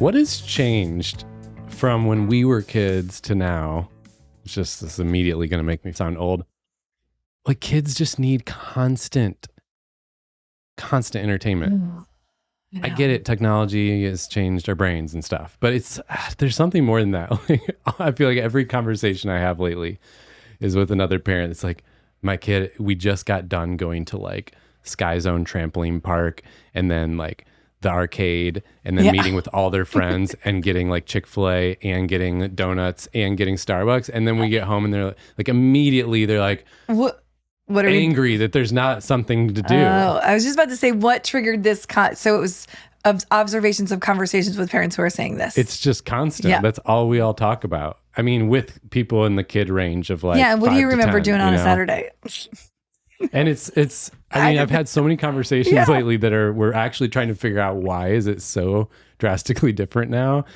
What has changed from when we were kids to now? It's just, this is immediately going to make me sound old. Like, kids just need constant entertainment. I get it. Technology has changed our brains and stuff, but there's something more than that. Like, I feel like every conversation I have lately is with another parent. It's like, my kid, we just got done going to like Sky Zone trampoline park and then like the arcade and then meeting with all their friends and getting like Chick-fil-A and getting donuts and getting Starbucks. And then we get home and they're like, immediately they're like, what are angry that there's not something to do. Oh, I was just about to say, what triggered this? So it was observations of conversations with parents who are saying this. It's just constant. Yeah. That's all we all talk about. I mean, with people in the kid range of like, yeah. What do you remember doing on a Saturday? And I've had so many conversations lately that we're actually trying to figure out why is it so drastically different now.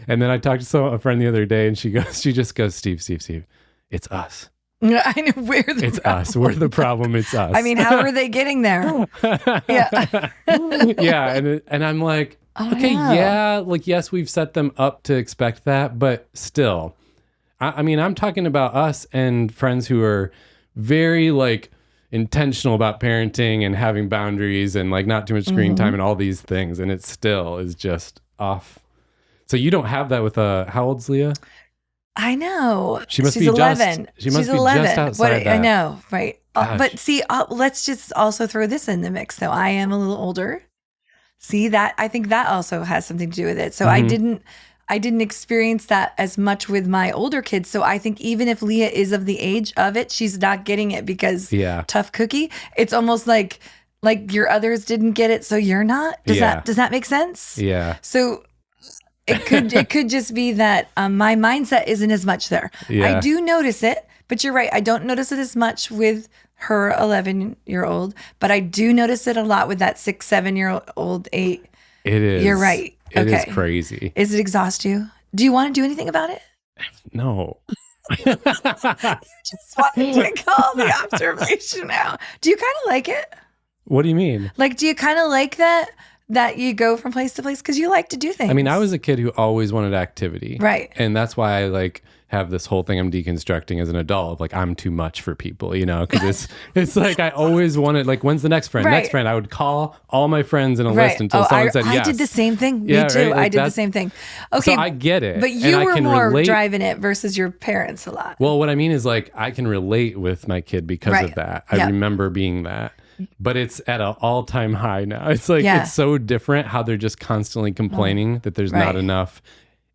And then I talked to a friend the other day and she just goes, Steve, it's us. I know it's us. We're the problem. It's us. I mean, how are they getting there? Yeah. Yeah. And I'm like, okay, yeah. Like, yes, we've set them up to expect that, but still, I mean, I'm talking about us and friends who are very like intentional about parenting and having boundaries and like not too much screen time and all these things. And it still is just off. So you don't have that with how old's Leah? I know. She's 11. She's 11. Just outside that. I know, right. Gosh. But see, let's just also throw this in the mix. So I am a little older. See that? I think that also has something to do with it. So I didn't experience that as much with my older kids. So I think even if Leah is of the age of it, she's not getting it because tough cookie. It's almost like your others didn't get it, so you're not. Does that make sense? Yeah. So it could just be that my mindset isn't as much there. Yeah. I do notice it, but you're right. I don't notice it as much with her 11-year-old, but I do notice it a lot with that 6, 7-year-old, 8. It is. You're right. It is crazy. Does it exhaust you? Do you want to do anything about it? No. You just wanted to call the observation out. Do you kind of like it? What do you mean? Like, do you kind of like that you go from place to place because you like to do things? I mean, I was a kid who always wanted activity. Right. And that's why I like have this whole thing I'm deconstructing as an adult. Like, I'm too much for people, because it's like I always wanted, like, when's the next friend? Right. Next friend. I would call all my friends in a list until someone said yes. I did the same thing. Yeah, Me too. right? Like I did the same thing. Okay. So I get it. But you were more driving it versus your parents a lot. Well, what I mean is like I can relate with my kid because of that. I remember being that. But it's at an all-time high now. It's like it's so different how they're just constantly complaining that there's not enough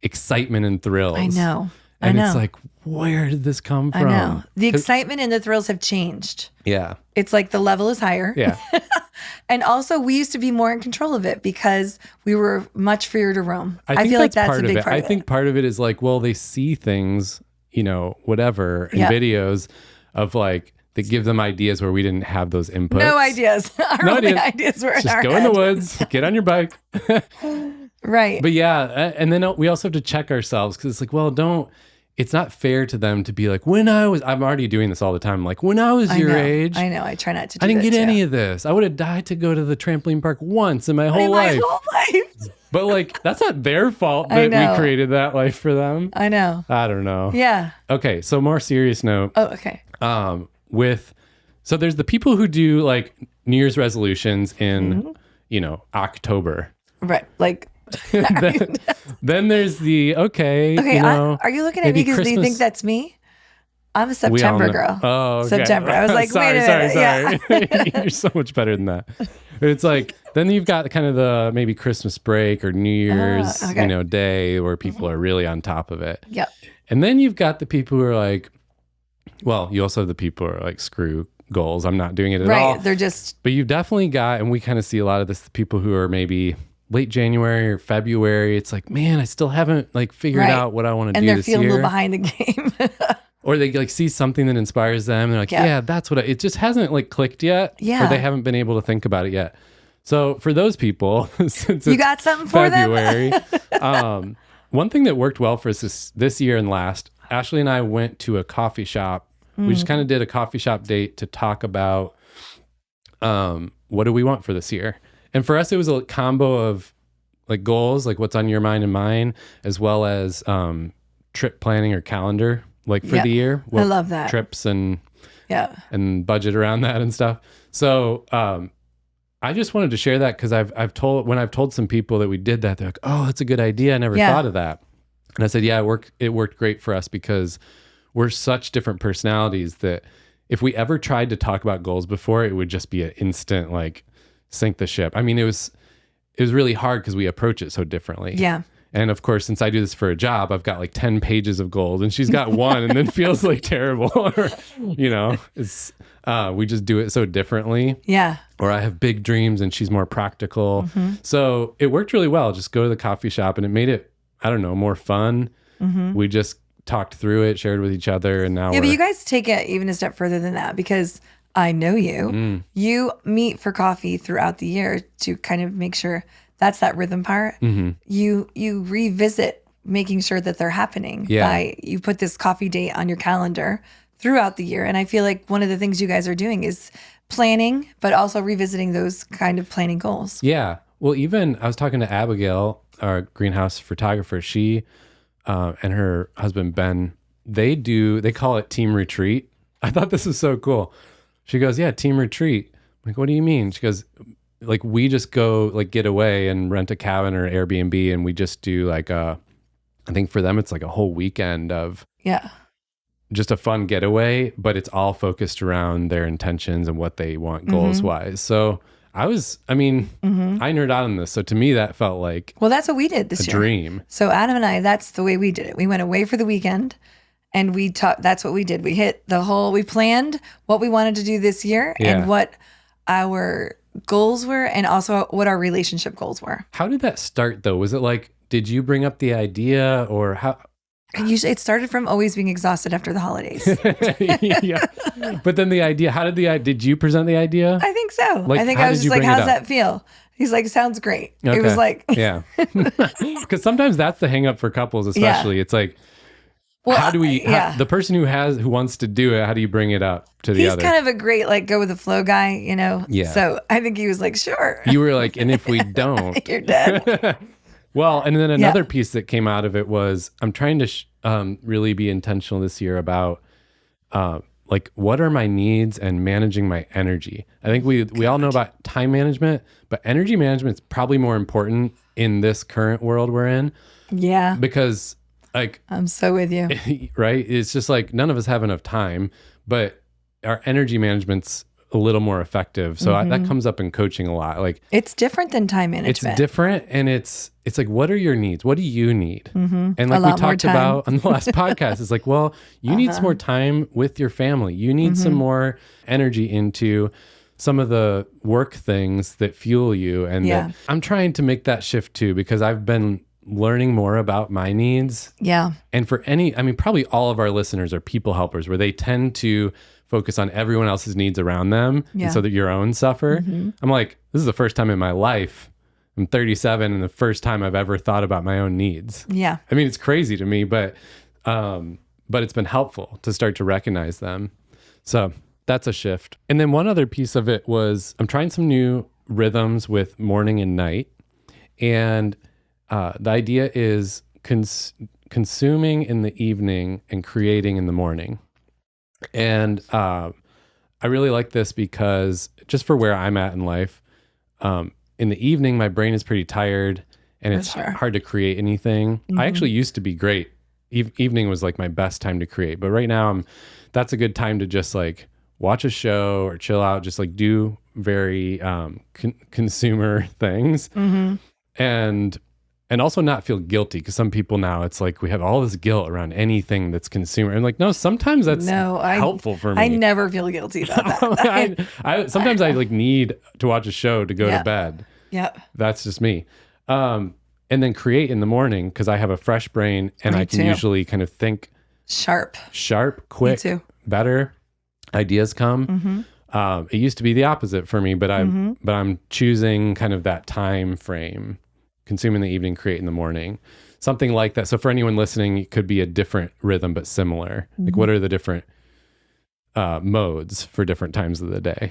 excitement and thrills. I know. And it's like, where did this come from? I know. The excitement and the thrills have changed. Yeah. It's like the level is higher. Yeah. And also we used to be more in control of it because we were much freer to roam. I feel like that's a big part of it. I think part of it is like, well, they see things, whatever, in videos of like, that give them ideas where we didn't have those inputs. No ideas. Our only ideas were in just our go head. in the woods, get on your bike. Right. But yeah, and then we also have to check ourselves because it's like, well, it's not fair to them to be like, I'm already doing this all the time. Like, when I was your age. I know. I try not to do I didn't get any of this. I would have died to go to the trampoline park once in my whole life. But like, that's not their fault that we created that life for them. I know. I don't know. Yeah. Okay. So more serious note. Oh, okay. So there's the people who do like New Year's resolutions in, October. Right. Like. then there's the okay. Are you looking at me because do you think that's me? I'm a September girl. Oh, okay. September. I was like, sorry. Yeah. You're so much better than that. It's like then you've got kind of the maybe Christmas break or New Year's, day where people are really on top of it. Yep. And then you've got the people who are like, well, you also have the people who are like, screw goals. I'm not doing it at all. Right. They're just. But you've definitely got, and we kind of see a lot of this, the people who are maybe late January or February. It's like, man, I still haven't like figured out what I want to do this year. And they're feeling a little behind the game. Or they like see something that inspires them. And they're like, yeah, that's what it just hasn't like clicked yet. Yeah. Or they haven't been able to think about it yet. So for those people, since you got something for February, one thing that worked well for us this year and last, Ashley and I went to a coffee shop. We just kind of did a coffee shop date to talk about what do we want for this year. And for us, it was a combo of like goals, like what's on your mind and mine, as well as trip planning or calendar, like for the year. I love that. Trips and and budget around that and stuff. So I just wanted to share that because I've told some people that we did that, they're like, oh, that's a good idea. I never thought of that. And I said, yeah, it worked great for us because we're such different personalities that if we ever tried to talk about goals before, it would just be an instant like sink the ship. I mean, it was really hard because we approach it so differently. Yeah. And of course, since I do this for a job, I've got like 10 pages of goals and she's got one and then feels like terrible. Or, it's we just do it so differently. Yeah. Or I have big dreams and she's more practical. So it worked really well. Just go to the coffee shop and it made it, I don't know, more fun. We just talked through it, shared with each other, and now but you guys take it even a step further than that because I know you. You meet for coffee throughout the year to kind of make sure that's that rhythm part. You revisit making sure that they're happening. You put this coffee date on your calendar throughout the year. And I feel like one of the things you guys are doing is planning, but also revisiting those kind of planning goals. Yeah. Well, even I was talking to Abigail, our greenhouse photographer. She and her husband, Ben, they call it team retreat. I thought this was so cool. She goes, yeah, team retreat. I'm like, what do you mean? She goes, like, we just go like get away and rent a cabin or Airbnb. And we just do like I think for them, it's like a whole weekend of just a fun getaway, but it's all focused around their intentions and what they want goals wise. So I nerd out on this. So to me, that felt like, well, that's what we did this year. Dream. So Adam and I, that's the way we did it. We went away for the weekend and that's what we did. We planned what we wanted to do this year and what our goals were and also what our relationship goals were. How did that start though? Was it like, did you bring up the idea or how? It started from always being exhausted after the holidays. But then the idea, did you present the idea? I think so. I think I was just like, how's that feel? He's like, sounds great. Okay. It was like, yeah. Because sometimes that's the hang up for couples, especially. It's like, how do we, the person who wants to do it, how do you bring it up to the other? He's kind of a great, like, go with the flow guy, Yeah. So I think he was like, sure. You were like, and if we don't, you're dead. Well, and then another piece that came out of it was I'm trying to really be intentional this year about like what are my needs and managing my energy. I think we all know about time management, but energy management is probably more important in this current world we're in. Yeah. Because like I'm so with you. Right? It's just like none of us have enough time, but our energy management's a little more effective. So that comes up in coaching a lot. Like it's different than time management. It's different. And it's like, what are your needs? What do you need? And like we talked about on the last podcast, it's like, well, you need some more time with your family. You need some more energy into some of the work things that fuel you. And that I'm trying to make that shift too, because I've been learning more about my needs. Yeah. And probably all of our listeners are people helpers where they tend to focus on everyone else's needs around them and so that your own suffer. I'm like, this is the first time in my life, I'm 37 and the first time I've ever thought about my own needs. Yeah. I mean, it's crazy to me, but it's been helpful to start to recognize them. So that's a shift. And then one other piece of it was I'm trying some new rhythms with morning and night. And the idea is consuming in the evening and creating in the morning. And I really like this because just for where I'm at in life, in the evening, my brain is pretty tired and it's hard to create anything. I actually used to be great. Evening was like my best time to create. But right now, that's a good time to just like watch a show or chill out, just like do very consumer things. And also not feel guilty, because some people now, it's like we have all this guilt around anything that's consumer. And like, no, sometimes that's helpful for me. I never feel guilty about that. Sometimes I like need to watch a show to go to bed. Yep. That's just me. And then create in the morning, because I have a fresh brain and I can usually kind of think sharp, quick, better. Ideas come. It used to be the opposite for me, but I'm choosing kind of that time frame. Consume in the evening, create in the morning, something like that. So for anyone listening, it could be a different rhythm, but similar. Like what are the different modes for different times of the day?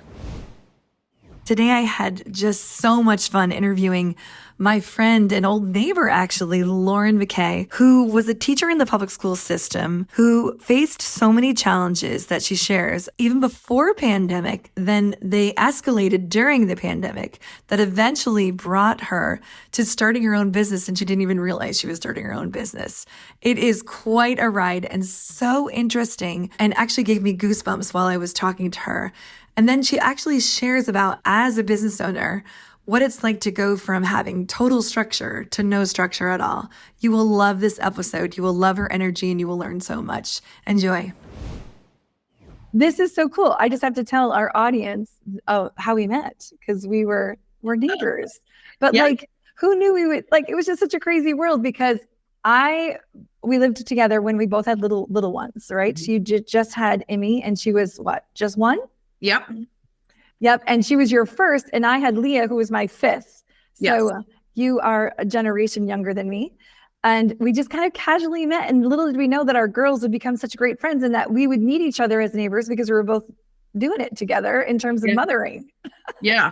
Today I had just so much fun interviewing my friend and old neighbor, actually, Lauren McKay, who was a teacher in the public school system, who faced so many challenges that she shares even before pandemic. Then they escalated during the pandemic that eventually brought her to starting her own business, and she didn't even realize she was starting her own business. It is quite a ride and so interesting, and actually gave me goosebumps while I was talking to her. And then she actually shares about, as a business owner, what it's like to go from having total structure to no structure at all. You will love this episode. You will love her energy, and you will learn so much. Enjoy. This is so cool. I just have to tell our audience how we met, because we're neighbors. But like, who knew we would, like, it was just such a crazy world, because we lived together when we both had little ones, right? Mm-hmm. So you just had Emmy, and she was what, just one? Yep. And she was your first, and I had Leah, who was my fifth. So you are a generation younger than me. And we just kind of casually met, and little did we know that our girls would become such great friends, and that we would meet each other as neighbors because we were both doing it together in terms of mothering. Yeah.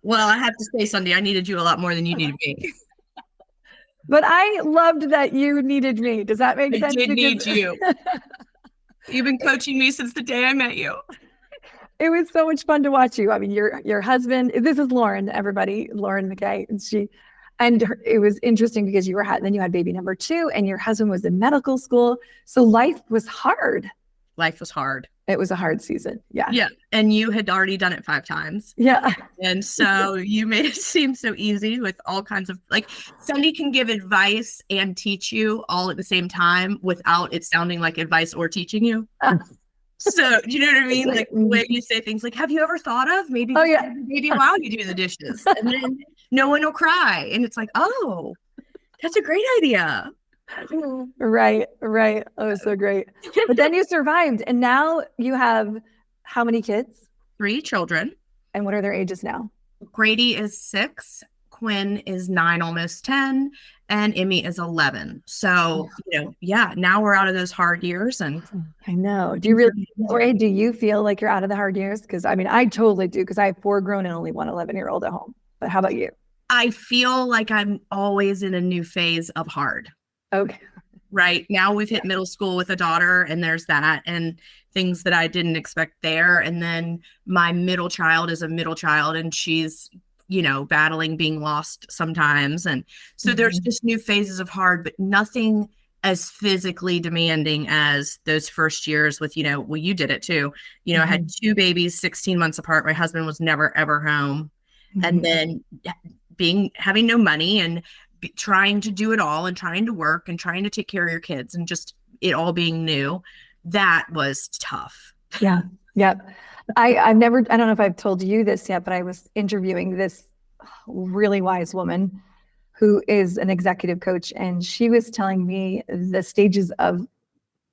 Well, I have to say, Sunday, I needed you a lot more than you needed me. But I loved that you needed me. Does that make sense? I did need you. You've been coaching me since the day I met you. It was so much fun to watch you. I mean, your husband, this is Lauren, everybody, Lauren McKay. And it was interesting because then you had baby number 2, and your husband was in medical school. So life was hard. Life was hard. It was a hard season. Yeah. Yeah. And you had already done it 5 times. Yeah. And so you made it seem so easy with all kinds of, like, somebody can give advice and teach you all at the same time without it sounding like advice or teaching you. So, do you know what I mean? Like, the way you say things like, have you ever thought of maybe while you do the dishes, and then no one will cry. And it's like, oh, that's a great idea. Right. Oh, so great. But then you survived, and now you have how many kids? 3 children. And what are their ages now? Grady is 6, Quinn is 9, almost 10, and Emmy is 11. So, now we're out of those hard years. And I know. Do you feel like you're out of the hard years? Because I mean, I totally do, because I have 4 grown and only one 11-year-old at home. But how about you? I feel like I'm always in a new phase of hard. Okay. Right. Now we've hit middle school with a daughter, and there's that, and things that I didn't expect there. And then my middle child is a middle child, and she's, battling being lost sometimes. And so there's just new phases of hard, but nothing as physically demanding as those first years with, well, you did it too. I had 2 babies, 16 months apart. My husband was never, ever home. And then having no money and trying to do it all, and trying to work and trying to take care of your kids, and just it all being new, that was tough. Yeah. Yep. I don't know if I've told you this yet, but I was interviewing this really wise woman who is an executive coach, and she was telling me the stages of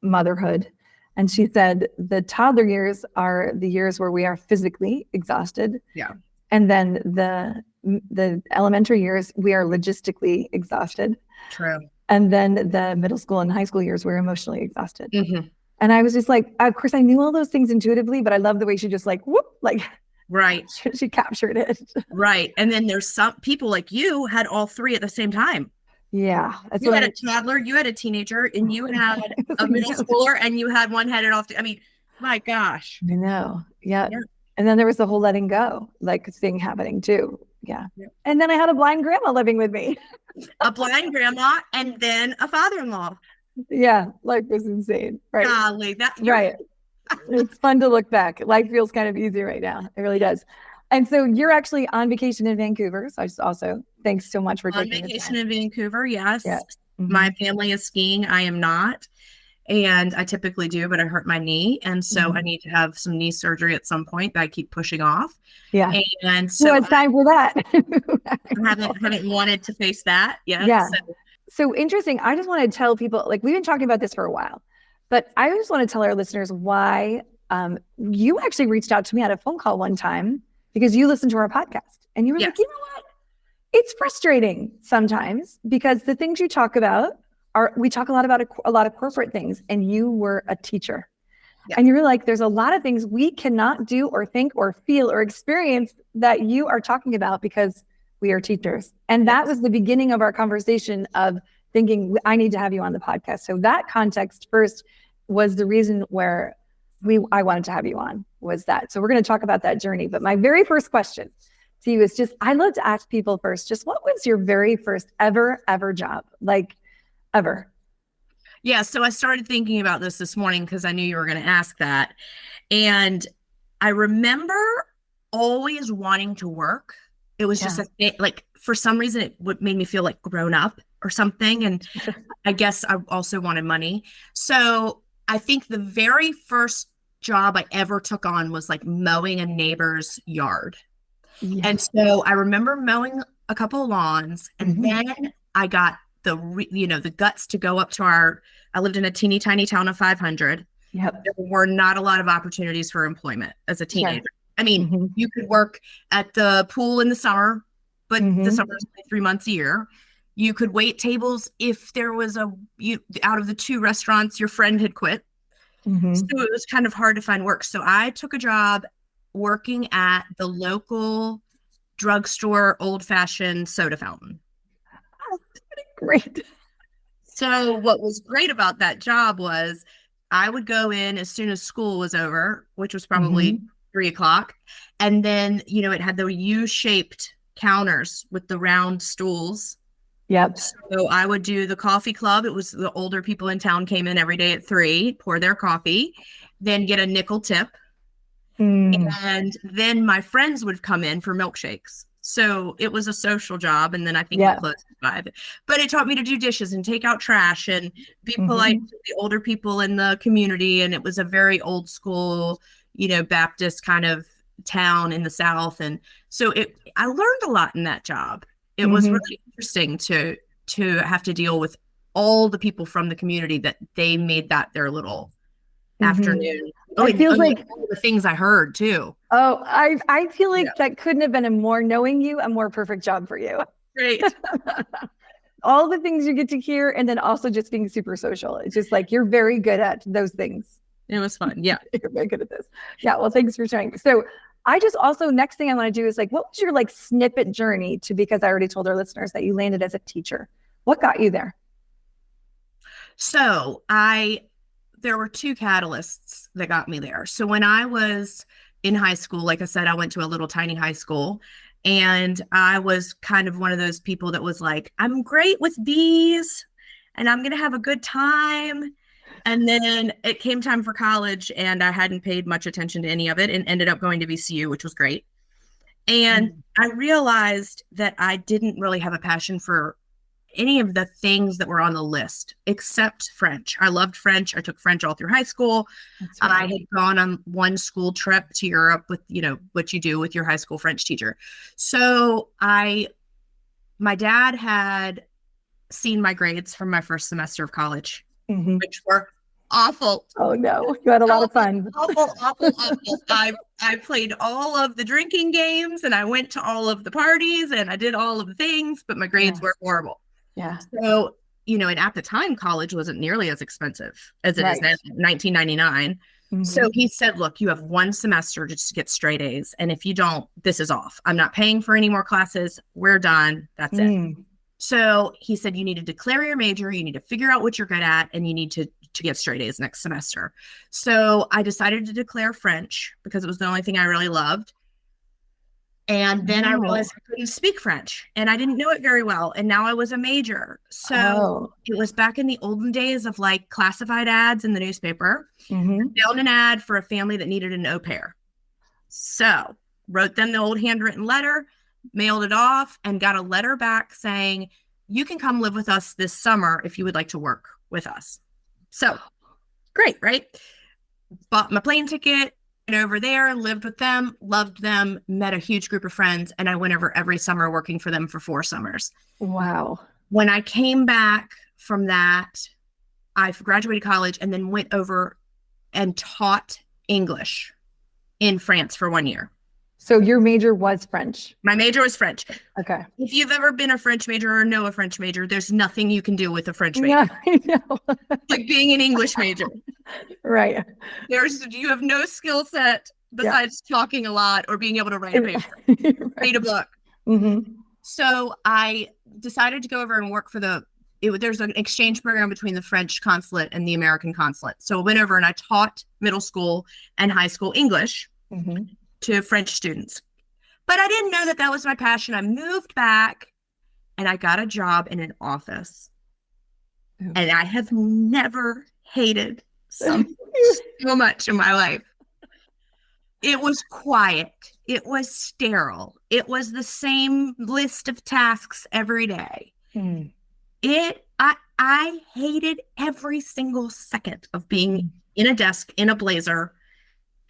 motherhood. And she said the toddler years are the years where we are physically exhausted. Yeah. And then the elementary years, we are logistically exhausted. True. And then the middle school and high school years, we're emotionally exhausted. Mm-hmm. And I was just like, of course, I knew all those things intuitively, but I love the way she just right. She captured it. Right. And then there's some people like you had all 3 at the same time. Yeah. You had a toddler, you had a teenager, and you had a middle schooler, and you had one headed off. My gosh. I know. Yeah. And then there was the whole letting go, thing happening too. Yeah. And then I had a blind grandma living with me. A blind grandma, and then a father-in-law. Yeah. Life was insane. Right. Golly, right. It's fun to look back. Life feels kind of easy right now. It really does. And so you're actually on vacation in Vancouver. So I just also, thanks so much for taking on vacation in Vancouver. Yes. Yeah. Mm-hmm. My family is skiing. I am not. And I typically do, but I hurt my knee. And so I need to have some knee surgery at some point that I keep pushing off. Yeah. And so it's time for that. I haven't wanted to face that yet. Yeah. So interesting. I just want to tell people, we've been talking about this for a while, but I just want to tell our listeners why you actually reached out to me on a phone call one time because you listened to our podcast and you were like, you know what? It's frustrating sometimes because the things you talk about we talk a lot about a lot of corporate things, and you were a teacher. Yeah. And you're like, there's a lot of things we cannot do or think or feel or experience that you are talking about because we are teachers. And that was the beginning of our conversation of thinking, I need to have you on the podcast. So that context first was the reason where I wanted to have you on, was that. So we're going to talk about that journey. But my very first question to you is just, I love to ask people first, just what was your very first ever job? Like ever? Yeah. So I started thinking about this morning because I knew you were going to ask that. And I remember always wanting to work. It was just like, for some reason, it made me feel like grown up or something. And I guess I also wanted money. So I think the very first job I ever took on was like mowing a neighbor's yard. Yeah. And so I remember mowing a couple of lawns, and then I got the guts to go up to I lived in a teeny tiny town of 500. Yep. There were not a lot of opportunities for employment as a teenager. Sure. I mean, you could work at the pool in the summer, but the summer is only 3 months a year. You could wait tables if there was out of the 2 restaurants, your friend had quit. So it was kind of hard to find work. So I took a job working at the local drugstore old-fashioned soda fountain. Great. So what was great about that job was I would go in as soon as school was over, which was probably 3:00. And then, it had the U-shaped counters with the round stools. Yep. So I would do the coffee club. It was the older people in town came in every day at 3, pour their coffee, then get a nickel tip. And then my friends would come in for milkshakes. So it was a social job. And then I think we closed at 5. But it taught me to do dishes and take out trash and be polite to the older people in the community. And it was a very old school, Baptist kind of town in the South. And so I learned a lot in that job. It was really interesting to have to deal with all the people from the community that they made that their little afternoon. It feels like all the things I heard too. Oh, I feel like that couldn't have been a more perfect job for you. Great. All the things you get to hear, and then also just being super social. It's just like you're very good at those things. It was fun. Yeah. You're very good at this. Yeah. Well, thanks for sharing. So I just also, next thing I want to do is like, what was your like snippet journey to, because I already told our listeners that you landed as a teacher. What got you there? So there were 2 catalysts that got me there. So when I was in high school, like I said, I went to a little tiny high school, and I was kind of one of those people that was like, I'm great with bees and I'm going to have a good time. And then it came time for college, and I hadn't paid much attention to any of it and ended up going to VCU, which was great. And I realized that I didn't really have a passion for any of the things that were on the list except French. I loved French. I took French all through high school. Right. I had gone on one school trip to Europe with, what you do with your high school French teacher. So my dad had seen my grades from my first semester of college, which were awful. Oh no, you had a lot of fun. Awful. I played all of the drinking games, and I went to all of the parties, and I did all of the things, but my grades were horrible. Yeah. So, and at the time, college wasn't nearly as expensive as it is now, $19.99. So he said, look, you have 1 semester just to get straight A's. And if you don't, this is off. I'm not paying for any more classes. We're done. That's it. So he said, you need to declare your major. You need to figure out what you're good at, and you need to get straight A's next semester. So I decided to declare French because it was the only thing I really loved. And then I realized I couldn't speak French, and I didn't know it very well. And now I was a major. So it was back in the olden days of like classified ads in the newspaper. I found an ad for a family that needed an au pair. So wrote them the old handwritten letter, mailed it off, and got a letter back saying, you can come live with us this summer if you would like to work with us. So great, right? Bought my plane ticket, went over there, lived with them, loved them, met a huge group of friends, and I went over every summer working for them for 4 summers. Wow. When I came back from that, I graduated college and then went over and taught English in France for 1 year. So your major was French? My major was French. Okay. If you've ever been a French major or know a French major, there's nothing you can do with a French major. Yeah, I know. Like being an English major. Right. You have no skill set besides talking a lot or being able to write a paper, Right. read a book. Mm-hmm. So I decided to go over and work for there's an exchange program between the French consulate and the American consulate. So I went over and I taught middle school and high school English to French students. But I didn't know that that was my passion. I moved back and I got a job in an office. And I have never hated something so much in my life. It was quiet. It was sterile. It was the same list of tasks every day. I hated every single second of being in a desk, in a blazer,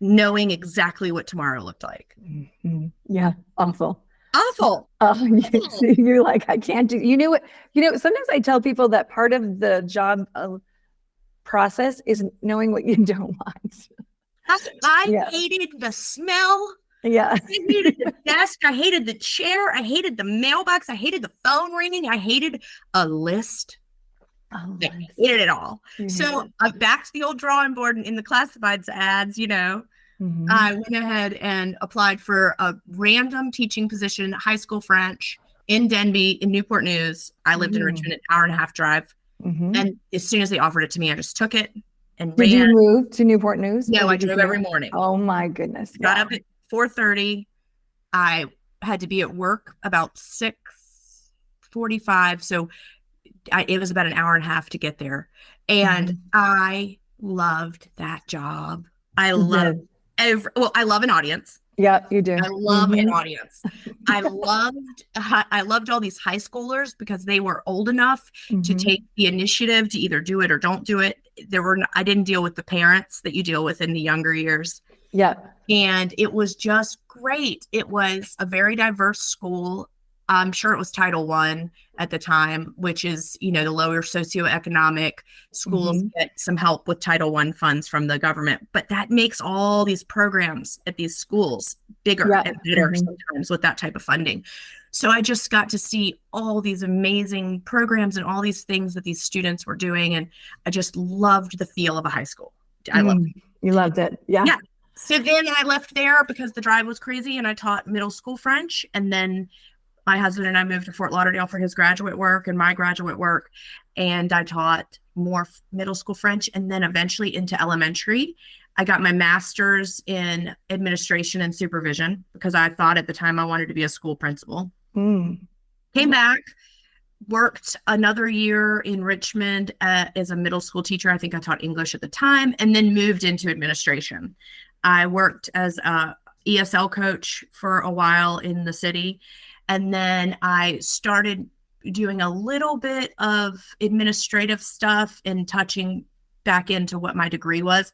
knowing exactly what tomorrow looked like. Yeah. Awful. Awful. You're like, I can't do, sometimes I tell people that part of the job process is knowing what you don't want. I hated the smell. Yeah. I hated the desk. I hated the chair. I hated the mailbox. I hated the phone ringing. I hated a list. I hated it all. So I'm back to the old drawing board in the classifieds ads, I went ahead and applied for a random teaching position, high school French in Denby in Newport News. I lived in Richmond, an hour and a half drive. And as soon as they offered it to me, I just took it and ran. Did you move to Newport News? No, I drove every morning. Oh my goodness. Got up at 4:30. I had to be at work about 6:45. So it was about an hour and a half to get there. And I loved that job. I love an audience. Yeah, you do. I love an audience. I loved all these high schoolers because they were old enough to take the initiative to either do it or don't do it. I didn't deal with the parents that you deal with in the younger years. Yeah. And it was just great. It was a very diverse school. I'm sure it was Title I at the time, which is, the lower socioeconomic schools get some help with Title I funds from the government. But that makes all these programs at these schools bigger and better sometimes with that type of funding. So I just got to see all these amazing programs and all these things that these students were doing. And I just loved the feel of a high school. I loved it. You loved it. Yeah. Yeah. So then I left there because the drive was crazy and I taught middle school French. And then my husband and I moved to Fort Lauderdale for his graduate work and my graduate work. And I taught more middle school French and then eventually into elementary. I got my master's in administration and supervision because I thought at the time I wanted to be a school principal. Came back, worked another year in Richmond as a middle school teacher. I think I taught English at the time, and then moved into administration. I worked as a ESL coach for a while in the city. And then I started doing a little bit of administrative stuff and touching back into what my degree was.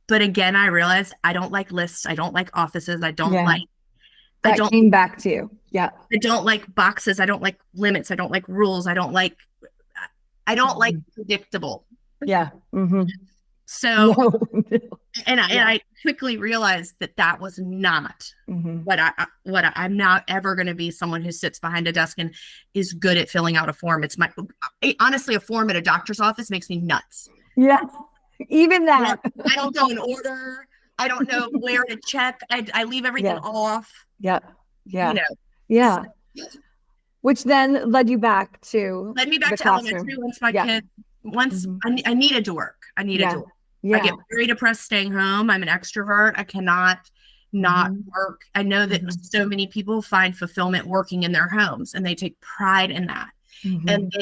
But again, I realized I don't like lists. I don't like offices. I don't came back to you. Yeah. I don't like boxes. I don't like limits. I don't like rules. I don't like predictable. Yeah. So, and I quickly realized that was not what I'm not ever going to be someone who sits behind a desk and is good at filling out a form. Honestly, a form at a doctor's office makes me nuts. Yeah. Even that. I don't go in order. I don't know where to check. I leave everything off. Yeah. Yeah. Yeah. Which then led me back to elementary once my kid, I needed to work. I get very depressed staying home. I'm an extrovert. I cannot not work. I know that so many people find fulfillment working in their homes and they take pride in that. And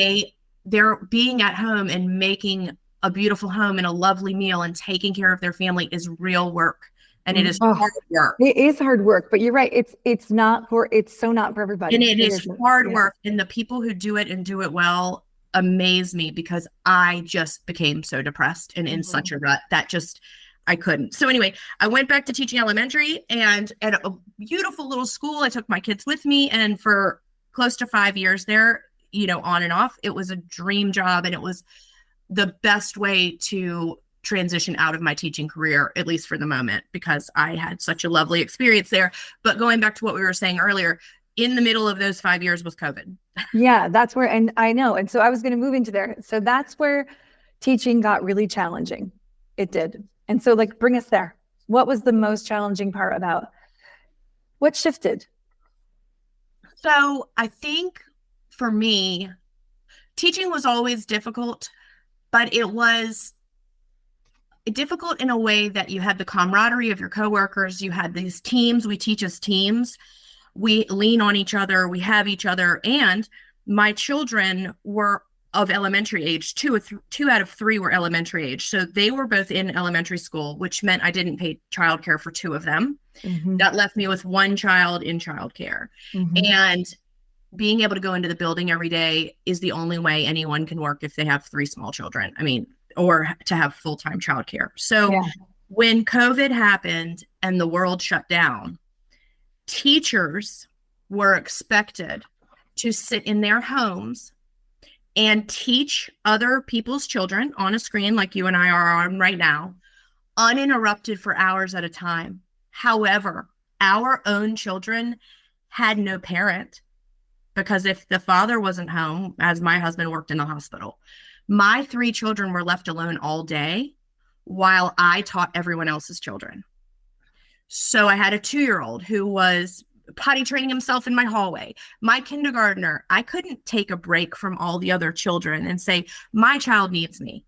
they're being at home and making a beautiful home and a lovely meal and taking care of their family is real work. And it is hard work. It is hard work, but you're right. It's so not for everybody. And it is hard work. And the people who do it and do it well amaze me because I just became so depressed and in such a rut that I couldn't. So anyway, I went back to teaching elementary and at a beautiful little school. I took my kids with me, and for close to 5 years there, on and off, it was a dream job. And it was the best way to transition out of my teaching career, at least for the moment, because I had such a lovely experience there. But going back to what we were saying earlier, in the middle of those 5 years was COVID. Yeah, that's where, and I know. And so I was going to move into there. So that's where teaching got really challenging It did. And so like, bring us there. What was the most challenging part about what shifted? So I think for me, teaching was always difficult, but it was difficult in a way that you had the camaraderie of your coworkers. You had these teams. We teach as teams. We lean on each other. We have each other. And my children were of elementary age. Two out of three were elementary age. So they were both in elementary school, which meant I didn't pay childcare for two of them. That left me with one child in childcare. And being able to go into the building every day is the only way anyone can work if they have three small children. I mean, or to have full-time childcare. So when COVID happened and the world shut down, teachers were expected to sit in their homes and teach other people's children on a screen like you and I are on right now, uninterrupted for hours at a time. However, our own children had no parent, because if the father wasn't home, as my husband worked in the hospital, my three children were left alone all day while I taught everyone else's children. So I had a 2-year-old who was potty training himself in my hallway. My kindergartner, I couldn't take a break from all the other children and say, my child needs me.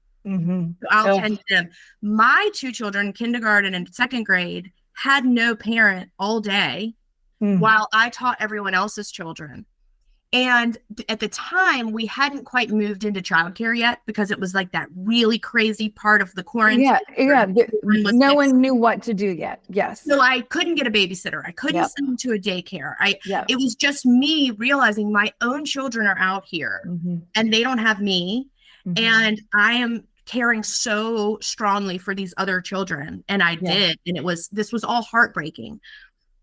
I'll tend to them. My two children, kindergarten and second grade, had no parent all day while I taught everyone else's children. And at the time, we hadn't quite moved into childcare yet, because it was like that really crazy part of the quarantine. No one knew what to do yet. Yes. So I couldn't get a babysitter. I couldn't send them to a daycare. It was just me realizing my own children are out here and they don't have me. And I am caring so strongly for these other children. And I did. And this was all heartbreaking.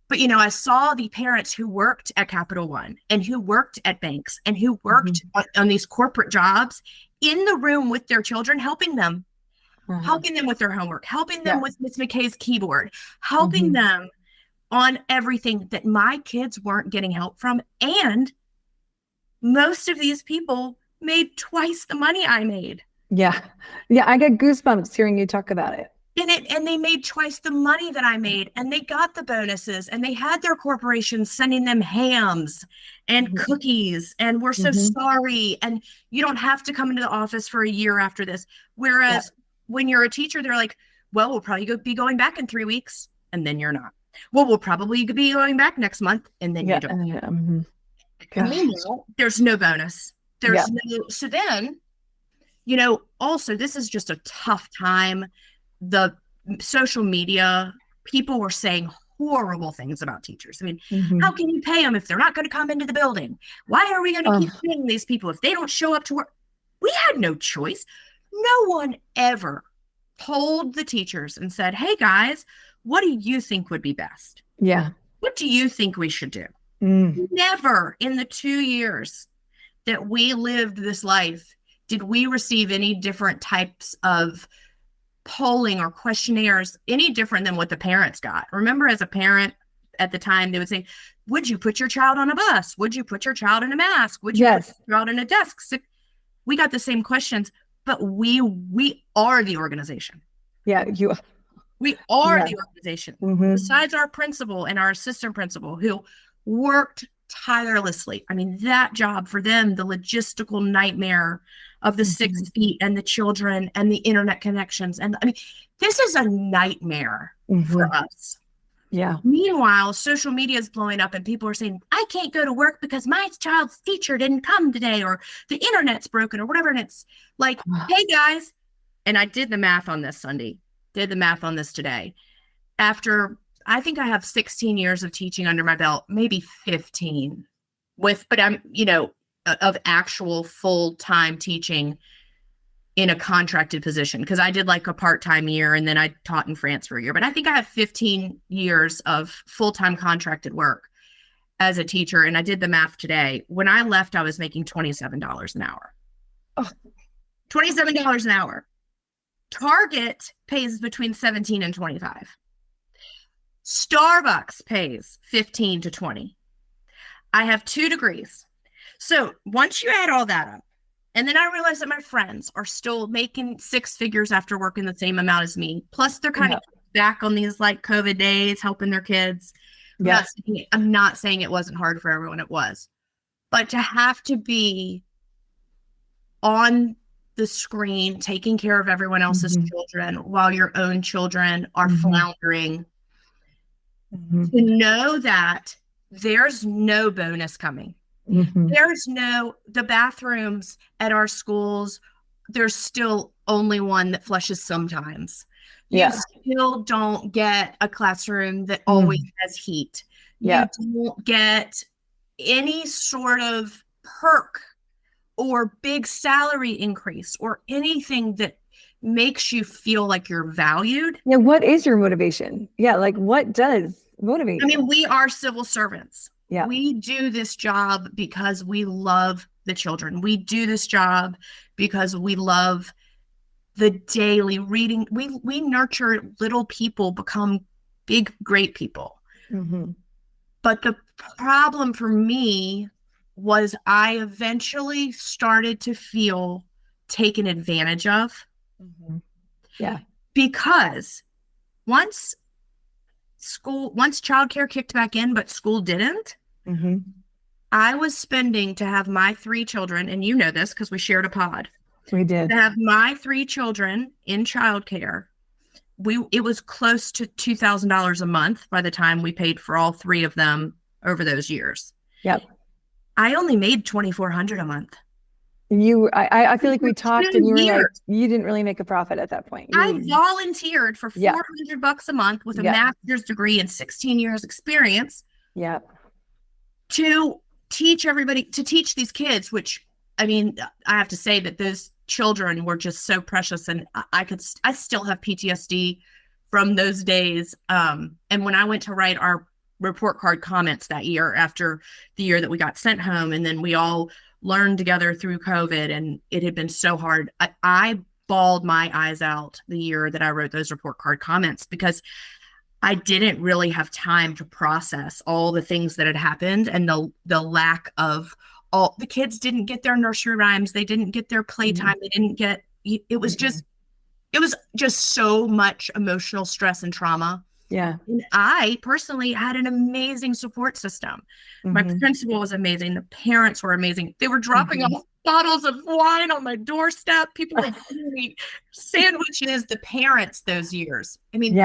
But, you know, I saw the parents who worked at Capital One and who worked at banks and who worked on these corporate jobs in the room with their children, helping them with their homework, helping them with Miss McKay's keyboard, helping them on everything that my kids weren't getting help from. And most of these people made twice the money I made. Yeah. I get goosebumps hearing you talk about it. And they made twice the money that I made, and they got the bonuses, and they had their corporations sending them hams and cookies, and we're so sorry, and you don't have to come into the office for a year after this. Whereas when you're a teacher, they're like, well, we'll probably be going back in 3 weeks, and then you're not. Well, we'll probably be going back next month, and then you don't. Meanwhile, there's no bonus. There's no. So then, you know, also, this is just a tough time. The social media, people were saying horrible things about teachers. I mean, how can you pay them if they're not going to come into the building? Why are we going to keep paying these people if they don't show up to work? We had no choice. No one ever told the teachers and said, hey guys, what do you think would be best? What do you think we should do? Never in the 2 years that we lived this life did we receive any different types of polling or questionnaires, any different than what the parents got. Remember, as a parent at the time, they would say, would you put your child on a bus? Would you put your child in a mask? Would you put your child in a desk? So we got the same questions, but we are the organization. We are the organization. Besides our principal and our assistant principal, who worked tirelessly. I mean, that job for them, the logistical nightmare of the 6 feet and the children and the internet connections. And I mean, this is a nightmare for us. Meanwhile, social media is blowing up and people are saying, I can't go to work because my child's teacher didn't come today, or the internet's broken, or whatever. And it's like, hey guys. And I did the math on this Sunday, did the math on this today. After, I think I have 16 years of teaching under my belt, maybe 15 but I'm, you know, of actual full-time teaching in a contracted position, because I did like a part-time year and then I taught in France for a year. But I think I have 15 years of full-time contracted work as a teacher. And I did the math today. When I left, I was making $27 an hour. $27 an hour. Target pays between 17 and 25. Starbucks pays 15 to 20. I have 2 degrees. So once you add all that up And then I realized that my friends are still making six figures after working the same amount as me. Plus, they're kind of back on these like COVID days, helping their kids. I'm not saying it wasn't hard for everyone. It was. But to have to be on the screen, taking care of everyone else's children while your own children are floundering, to know that there's no bonus coming. There's the bathrooms at our schools, there's still only one that flushes sometimes. You still don't get a classroom that always has heat. You don't get any sort of perk or big salary increase or anything that makes you feel like you're valued. Yeah. What is your motivation? Yeah. Like what does motivate you? I mean, we are civil servants. Yeah. We do this job because we love the children. We do this job because we love the daily reading. We nurture little people become big, great people. But the problem for me was I eventually started to feel taken advantage of. Yeah. Because once childcare kicked back in, but school didn't, I was spending to have my three children, and you know this because we shared a pod. We did. To have my three children in childcare, it was close to $2,000 a month by the time we paid for all three of them over those years. Yep. I only made $2,400 a month. I feel like we talked and you were like, you didn't really make a profit at that point. I volunteered for $400 a month with a master's degree and 16 years experience. Yeah. To teach these kids, which, I mean, I have to say that those children were just so precious, and I still have PTSD from those days. And when I went to write our report card comments that year after the year that we got sent home, and then we all learned together through COVID, and it had been so hard. I bawled my eyes out the year that I wrote those report card comments because I didn't really have time to process all the things that had happened and the lack of all the kids didn't get their nursery rhymes. They didn't get their playtime. They didn't get, it was just so much emotional stress and trauma. Yeah. And I personally had an amazing support system. My principal was amazing. The parents were amazing. They were dropping off bottles of wine on my doorstep. People were giving me sandwiches. The parents those years. I mean,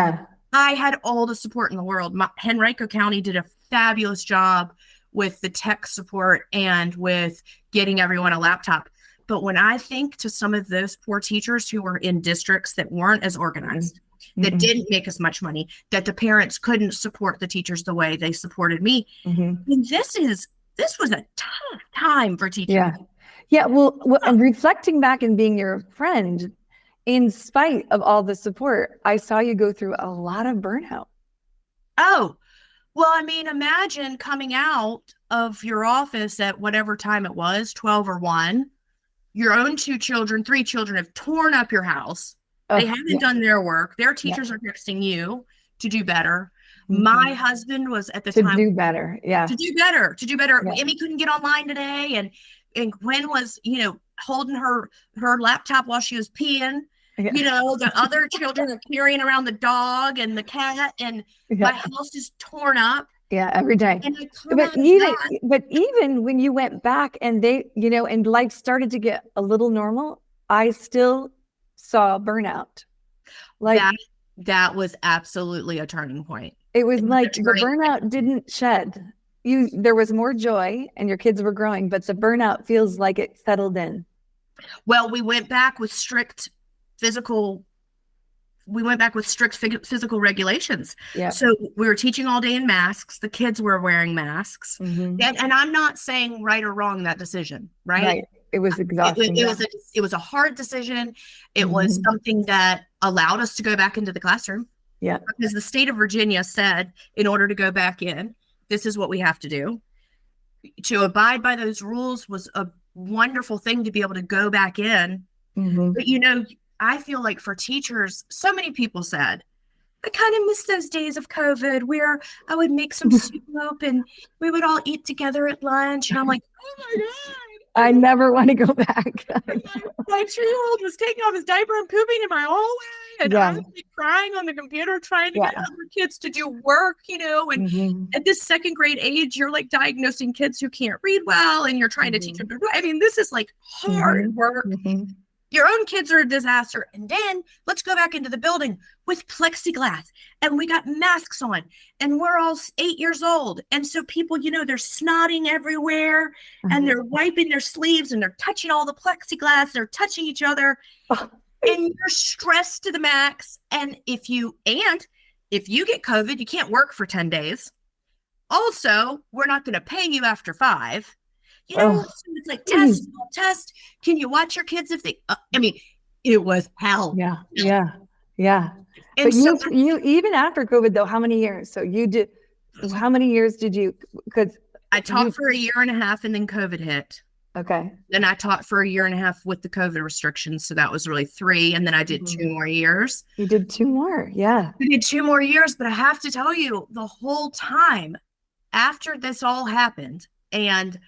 I had all the support in the world. Henrico County did a fabulous job with the tech support and with getting everyone a laptop. But when I think to some of those poor teachers who were in districts that weren't as organized, that didn't make as much money, that the parents couldn't support the teachers the way they supported me. I mean, this was a tough time for teachers. Yeah. Yeah. Well, and reflecting back and being your friend, in spite of all the support, I saw you go through a lot of burnout. Oh, well, I mean, imagine coming out of your office at whatever time it was, 12 or 1, your own 3 children have torn up your house. They haven't done their work. Their teachers are texting you to do better. My husband was at the time to do better. Yeah. To do better. Yeah. Emmy couldn't get online today. And Gwen was, holding her laptop while she was peeing. Yeah. The other children are carrying around the dog and the cat, and my house is torn up. Yeah, every day. But even when you went back and they, and life started to get a little normal, I still saw burnout. Like that was absolutely a turning point. It was like the burnout didn't shed. There was more joy and your kids were growing, but the burnout feels like it settled in. Well, we went back with strict physical regulations. Yeah. So we were teaching all day in masks. The kids were wearing masks. And I'm not saying right or wrong that decision, right? It was exhausting. It was a hard decision. It was something that allowed us to go back into the classroom. Yeah. Because the state of Virginia said, in order to go back in, this is what we have to do. To abide by those rules was a wonderful thing to be able to go back in. But I feel like for teachers, so many people said, I kind of miss those days of COVID where I would make some soup and we would all eat together at lunch. And I'm like, oh my God, I never want to go back. My 2-year-old was taking off his diaper and pooping in my hallway, and I was like crying on the computer trying to get other kids to do work, and at this second grade age, you're like diagnosing kids who can't read well, and you're trying to teach them to do. I mean, this is like hard work. Your own kids are a disaster. And then let's go back into the building with plexiglass, and we got masks on, and we're all 8 years old. And so people, they're snotting everywhere, and they're wiping their sleeves, and they're touching all the plexiglass. They're touching each other, and you're stressed to the max. And if you get COVID, you can't work for 10 days. Also, we're not going to pay you after 5. So it's like test. Can you watch your kids if they? It was hell. Yeah. And but so, you even after COVID though, how many years? So you did. How many years did you? Because I taught for a year and a half, and then COVID hit. Okay. Then I taught for a year and a half with the COVID restrictions, so that was really 3. And then I did 2 more years. You did 2 more, yeah. I did 2 more years, but I have to tell you, the whole time after this all happened, and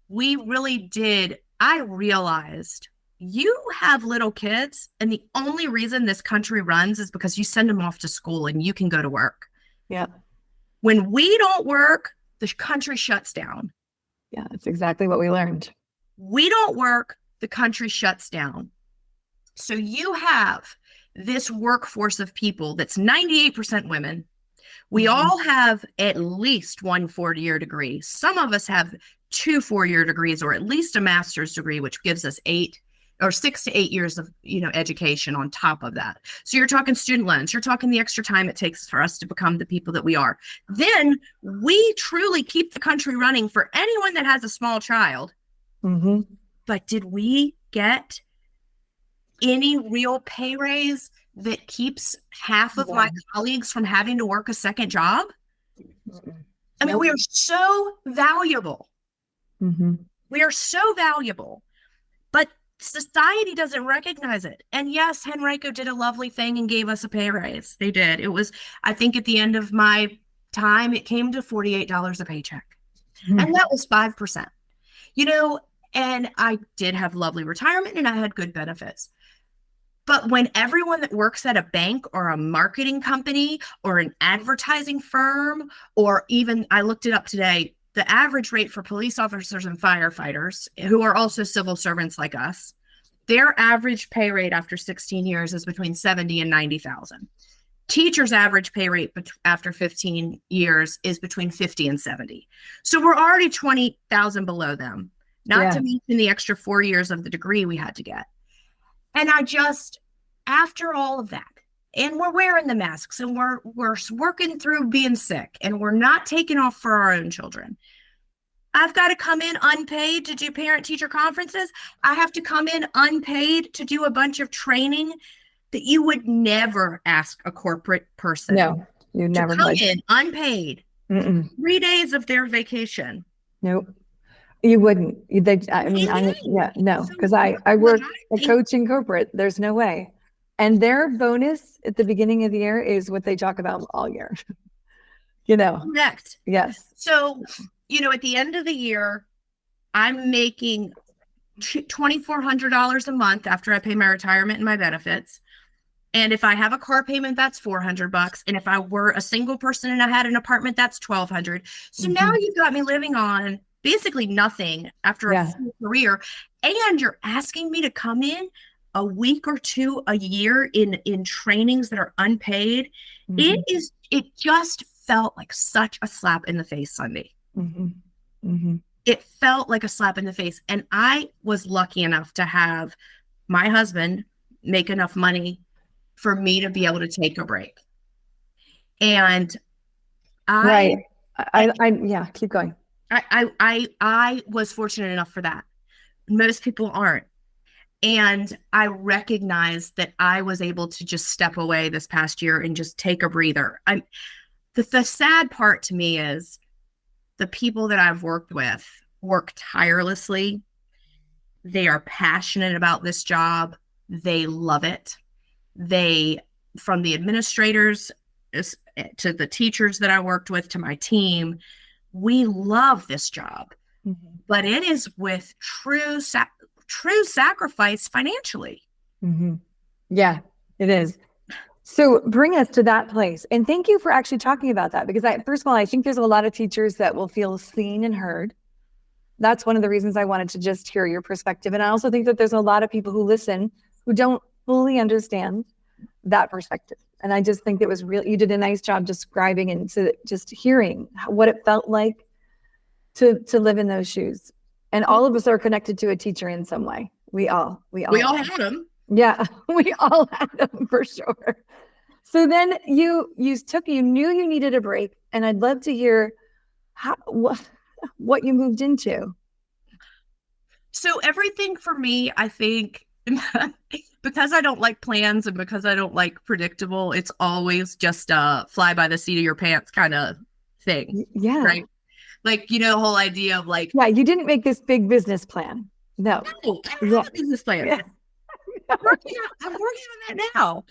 we really did, I realized you have little kids, and the only reason this country runs is because you send them off to school and you can go to work. Yeah. When we don't work, the country shuts down. Yeah, that's exactly what we learned. We don't work, the country shuts down. So you have this workforce of people that's 98% women. We all have at least 1 4-year degree. Some of us have 2 4-year degrees, or at least a master's degree, which gives us 6 to 8 years of education on top of that. So you're talking student loans, you're talking the extra time it takes for us to become the people that we are. Then we truly keep the country running for anyone that has a small child. But did we get any real pay raise that keeps half of my colleagues from having to work a second job? I mean, we are so valuable. We are so valuable, but society doesn't recognize it. And yes, Henrico did a lovely thing and gave us a pay raise. They did. It was, I think at the end of my time, it came to $48 a paycheck. And that was 5%, and I did have lovely retirement, and I had good benefits. But when everyone that works at a bank or a marketing company or an advertising firm, or even, I looked it up today, the average rate for police officers and firefighters, who are also civil servants like us, their average pay rate after 16 years is between 70 and 90,000. Teachers' average pay rate after 15 years is between 50 and 70. So we're already 20,000 below them, not to mention the extra 4 years of the degree we had to get. And I just, after all of that, and we're wearing the masks, and we're working through being sick, and we're not taking off for our own children. I've got to come in unpaid to do parent-teacher conferences. I have to come in unpaid to do a bunch of training that you would never ask a corporate person. No, you never come in unpaid. 3 days of their vacation. Nope. You wouldn't. Because I work a coaching corporate. There's no way. And their bonus at the beginning of the year is what they talk about all year. Correct. Yes. So, at the end of the year, I'm making $2,400 a month after I pay my retirement and my benefits. And if I have a car payment, that's $400. And if I were a single person and I had an apartment, that's $1,200. So now you've got me living on basically nothing after a full career. And you're asking me to come in a week or 2 a year in trainings that are unpaid. It just felt like such a slap in the face Sunday. It felt like a slap in the face. And I was lucky enough to have my husband make enough money for me to be able to take a break. And keep going. I was fortunate enough for that. Most people aren't. And I recognized that I was able to just step away this past year and just take a breather. The sad part to me is the people that I've worked with work tirelessly. They are passionate about this job. They love it. From the administrators to the teachers that I worked with to my team, we love this job. but it is with true sacrifice financially. Yeah, it is. So bring us to that place. And thank you for actually talking about that, because first of all, I think there's a lot of teachers that will feel seen and heard. That's one of the reasons I wanted to just hear your perspective. And I also think that there's a lot of people who listen who don't fully understand that perspective. And I just think it was you did a nice job describing and just hearing what it felt like to live in those shoes. And all of us are connected to a teacher in some way. We all had them. Yeah, we all had them for sure. So then you knew you needed a break, and I'd love to hear what you moved into. So everything for me, I think, because I don't like plans and because I don't like predictable, it's always just a fly by the seat of your pants kind of thing. Yeah. Right. Like, the whole idea of like, yeah, you didn't make this big business plan. No, I don't have a business plan. Yeah. I'm working on that now.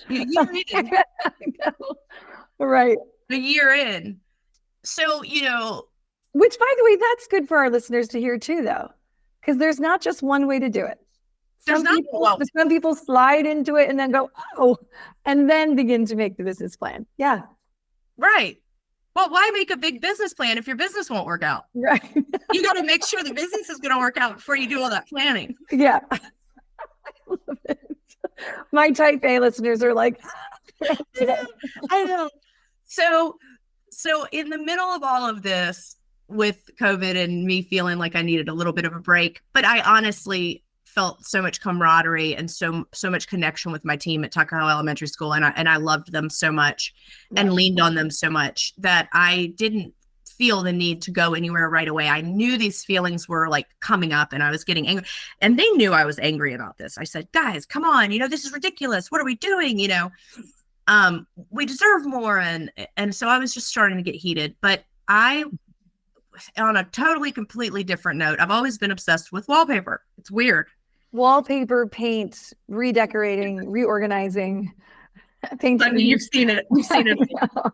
Right. A year in. So, which, by the way, that's good for our listeners to hear too, though, because there's not just one way to do it. Some people slide into it and then go, oh, and then begin to make the business plan. Yeah. Right. Well, why make a big business plan if your business won't work out? Right. You got to make sure the business is going to work out before you do all that planning. Yeah. I love it. My type A listeners are like, I know. So in the middle of all of this with COVID and me feeling like I needed a little bit of a break, but I honestly felt so much camaraderie and so much connection with my team at Tuckahoe Elementary School. And I loved them so much and leaned on them so much that I didn't feel the need to go anywhere right away. I knew these feelings were like coming up and I was getting angry, and they knew I was angry about this. I said, guys, come on, this is ridiculous. What are we doing? We deserve more. And so I was just starting to get heated, but on a totally completely different note, I've always been obsessed with wallpaper. It's weird. Wallpaper, paint, redecorating, reorganizing. I mean, you've seen it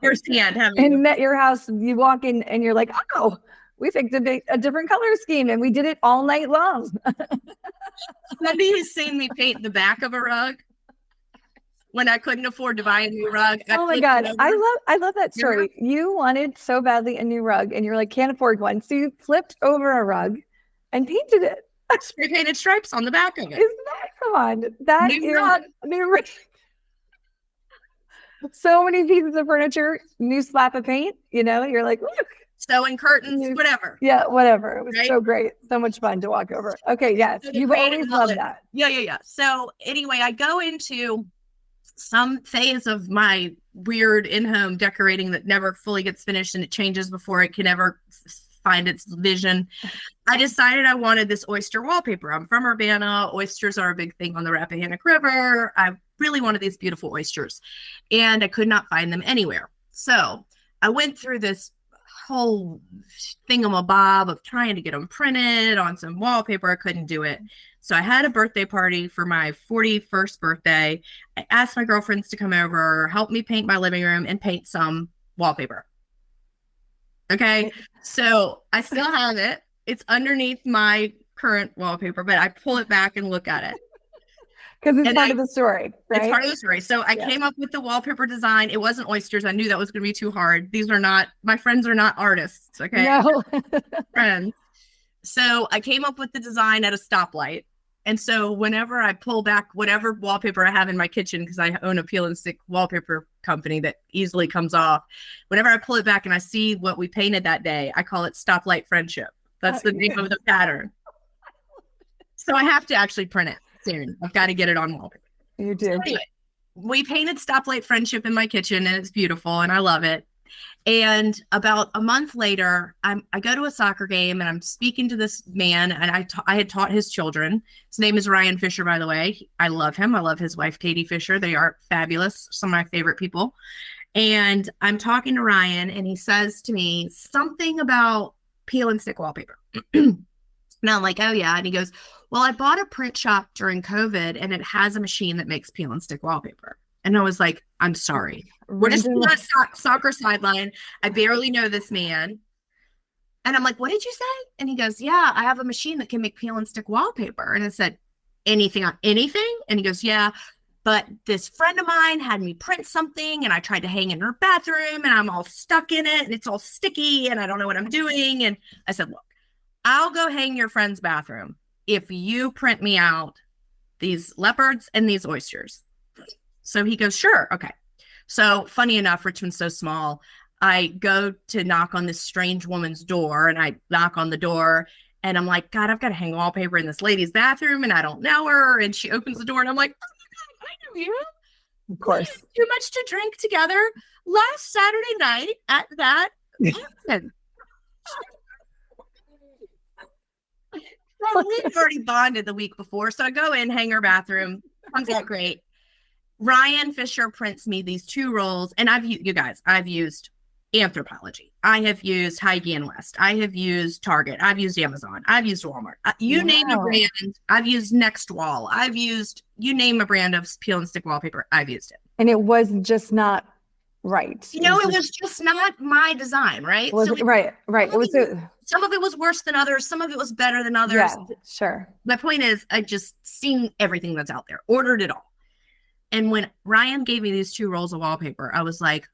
firsthand, haven't you? And at your house, you walk in and you're like, oh, we picked a different color scheme and we did it all night long. Somebody has seen me paint the back of a rug when I couldn't afford to buy a new rug. Oh my God. I love that story. You wanted so badly a new rug and you're like, can't afford one. So you flipped over a rug and painted it. Spray painted stripes on the back of it. Isn't that, come on. That new rug. New rug. So many pieces of furniture, new slap of paint, you're like, look. Sewing curtains, whatever. Yeah, whatever. It was so great. So much fun to walk over. Okay, yes. You've always loved that. Yeah. So anyway, I go into some phase of my weird in-home decorating that never fully gets finished and it changes before it can ever find its vision. I decided I wanted this oyster wallpaper. I'm from Urbana. Oysters are a big thing on the Rappahannock River. I really wanted these beautiful oysters and I could not find them anywhere. So I went through this whole thingamabob of trying to get them printed on some wallpaper. I couldn't do it. So I had a birthday party for my 41st birthday. I asked my girlfriends to come over, help me paint my living room and paint some wallpaper. Okay. So I still have it. It's underneath my current wallpaper, but I pull it back and look at it. Because it's part of the story, right? It's part of the story. So I came up with the wallpaper design. It wasn't oysters. I knew that was going to be too hard. My friends are not artists. Okay. No. Friends. So I came up with the design at a stoplight. And so whenever I pull back whatever wallpaper I have in my kitchen, because I own a peel and stick wallpaper company that easily comes off, whenever I pull it back and I see what we painted that day, I call it Stoplight Friendship. That's the name of the pattern. So I have to actually print it soon. I've got to get it on wallpaper. You do. So anyway, we painted Stoplight Friendship in my kitchen and it's beautiful and I love it. And about a month later, I go to a soccer game and I'm speaking to this man and I had taught his children. His name is Ryan Fisher, by the way. I love him. I love his wife, Katie Fisher. They are fabulous. Some of my favorite people. And I'm talking to Ryan and he says to me something about peel and stick wallpaper. And I'm like, oh yeah. And he goes, well, I bought a print shop during COVID and it has a machine that makes peel and stick wallpaper. And I was like, I'm sorry. We're just on a soccer sideline. I barely know this man. And I'm like, what did you say? And he goes, yeah, I have a machine that can make peel and stick wallpaper. And I said, anything on anything? And he goes, yeah, but this friend of mine had me print something and I tried to hang in her bathroom and I'm all stuck in it and it's all sticky and I don't know what I'm doing. And I said, look, I'll go hang your friend's bathroom if you print me out these leopards and these oysters. So he goes, sure. Okay. So funny enough, Richmond's so small. I go to knock on this strange woman's door and I knock on the door and I'm like, God, I've got to hang wallpaper in this lady's bathroom and I don't know her. And she opens the door and I'm like, oh my God, I know you. Of course. Too much to drink together last Saturday night at that. Well, we'd already bonded the week before. So I go in, hang her bathroom. Comes out great. Ryan Fisher prints me these 2 rolls. And I've used Anthropologie. I have used Hygiene West. I have used Target. I've used Amazon. I've used Walmart. You name a brand. I've used Next Wall. I've used, you name a brand of peel and stick wallpaper. I've used it. And it was just not right. It was just not my design, right? Right. It was some of it was worse than others. Some of it was better than others. Yeah, sure. My point is, I just seen everything that's out there, ordered it all. And when Ryan gave me these 2 rolls of wallpaper, I was like,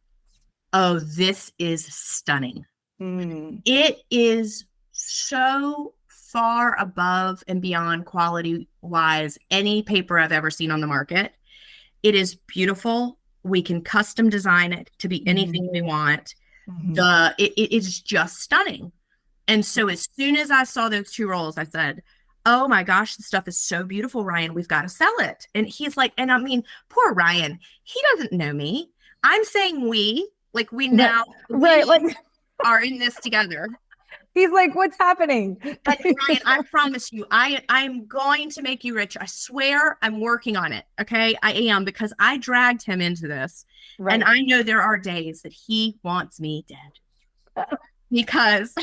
oh, this is stunning. It is so far above and beyond quality wise any paper I've ever seen on the market. It is beautiful. We can custom design it to be anything we want. It is just stunning. And so as soon as I saw those 2 rolls, I said, oh my gosh, the stuff is so beautiful, Ryan. We've got to sell it. And he's like, and I mean, poor Ryan, he doesn't know me. I'm saying we now are in this together. He's like, what's happening? But Ryan, I promise you, I'm going to make you rich. I swear I'm working on it. Okay. I am, because I dragged him into this. Right. And I know there are days that he wants me dead because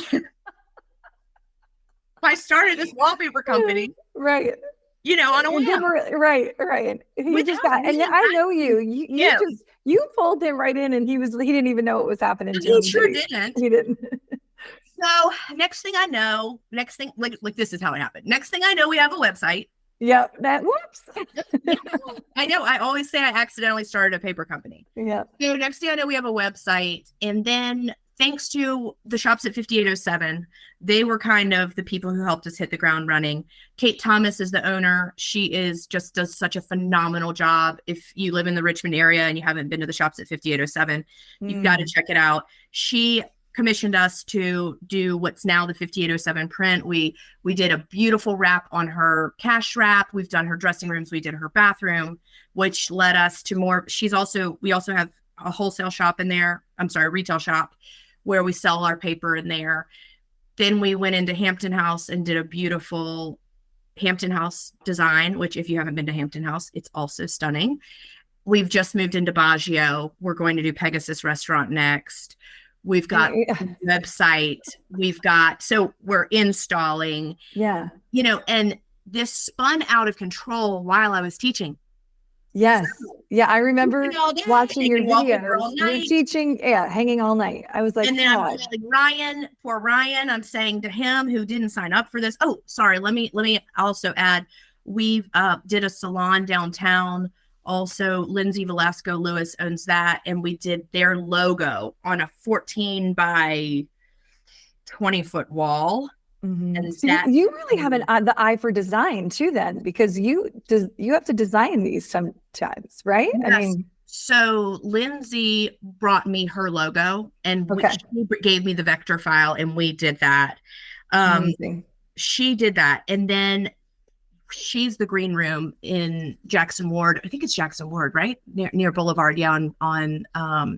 I started this wallpaper company. Right. On a whim. Right. He just got, and I know you pulled him right in and he didn't even know what was happening to him. He sure didn't. He didn't. So next thing I know, like this is how it happened. Next thing I know, we have a website. Yep. Whoops. I know. I always say I accidentally started a paper company. Yeah. So next thing I know, we have a website. And then thanks to the shops at 5807, they were kind of the people who helped us hit the ground running. Kate Thomas is the owner. She does such a phenomenal job. If you live in the Richmond area and you haven't been to the shops at 5807, you've got to check it out. She commissioned us to do what's now the 5807 print. We did a beautiful wrap on her cash wrap. We've done her dressing rooms. We did her bathroom, which led us to more. We also have a wholesale shop in there. A retail shop where we sell our paper in there. Then we went into Hampton House and did a beautiful Hampton House design, which if you haven't been to Hampton House, it's also stunning. We've just moved into Baggio. We're going to do Pegasus Restaurant next. We've got a website. So we're installing. Yeah. And this spun out of control while I was teaching. Yes. Yeah. I remember watching your videos. You're teaching, hanging all night. I was like, and then I'm like, Ryan, poor Ryan, I'm saying to him who didn't sign up for this. Oh, sorry. Let me also add, we did a salon downtown. Also, Lindsay Velasco Lewis owns that. And we did their logo on a 14 by 20-foot wall. And so you really have the eye for design too, then, because you have to design these sometimes, right? Yes. I mean, so Lindsay brought me her logo, and she gave me the vector file, and we did that. She did that, and then she's the green room in Jackson Ward. I think it's Jackson Ward, right near Boulevard, on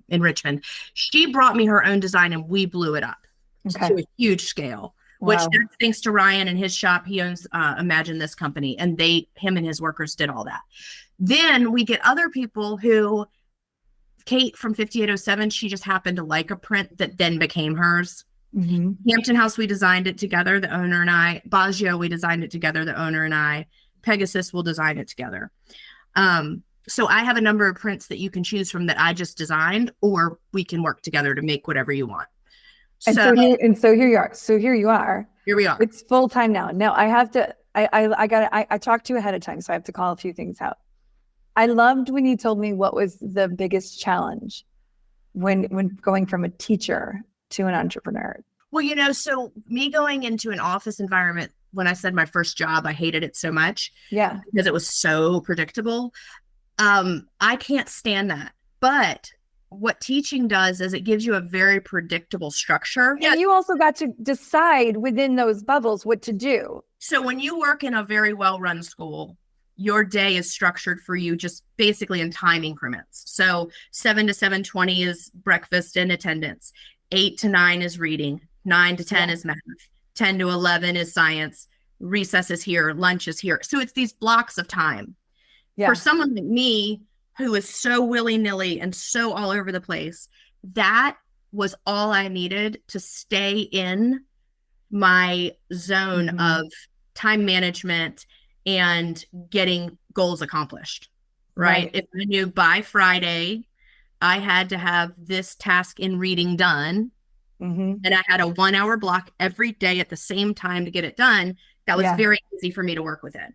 in Richmond. She brought me her own design, and we blew it up to a huge scale. Which thanks to Ryan and his shop, he owns Imagine This company, and him and his workers did all that. Then we get other people who, Kate from 5807, she just happened to like a print that then became hers. Hampton House, we designed it together, the owner and I. Baggio, we designed it together, the owner and I. Pegasus will design it together. So I have a number of prints that you can choose from that I just designed, or we can work together to make whatever you want. And so here you are. So here you are. Here we are. It's full time now. Now I have to, I talked to you ahead of time, so I have to call a few things out. I loved when you told me what was the biggest challenge when going from a teacher to an entrepreneur. Well, so me going into an office environment, when I said my first job, I hated it so much. Yeah. Because it was so predictable. I can't stand that. But what teaching does is it gives you a very predictable structure. And you also got to decide within those bubbles what to do. So when you work in a very well-run school, your day is structured for you just basically in time increments. So 7 to 7:20 is breakfast and attendance. 8 to 9 is reading. 9 to 10 is math. 10 to 11 is science. Recess is here. Lunch is here. So it's these blocks of time. Yeah. For someone like me, who is so willy-nilly and so all over the place, that was all I needed to stay in my zone of time management and getting goals accomplished, right? If I knew by Friday, I had to have this task in reading done, and I had a 1 hour block every day at the same time to get it done, that was very easy for me to work with it.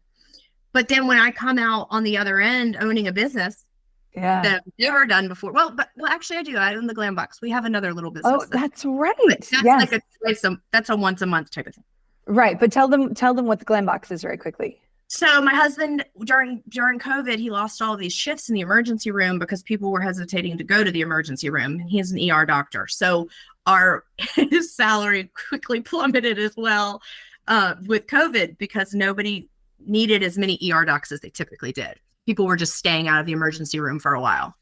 But then when I come out on the other end owning a business that I've never done before. Well, actually I do. I own the Glam Box. We have another little business. Oh, that's right. That's that's a once a month type of thing. Right. But tell them what the Glam Box is very quickly. So my husband, during COVID, he lost all of these shifts in the emergency room because people were hesitating to go to the emergency room. He's an ER doctor. So his salary quickly plummeted as well with COVID because nobody needed as many ER docs as they typically did. People were just staying out of the emergency room for a while.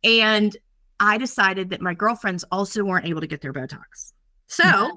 And I decided that my girlfriends also weren't able to get their Botox. So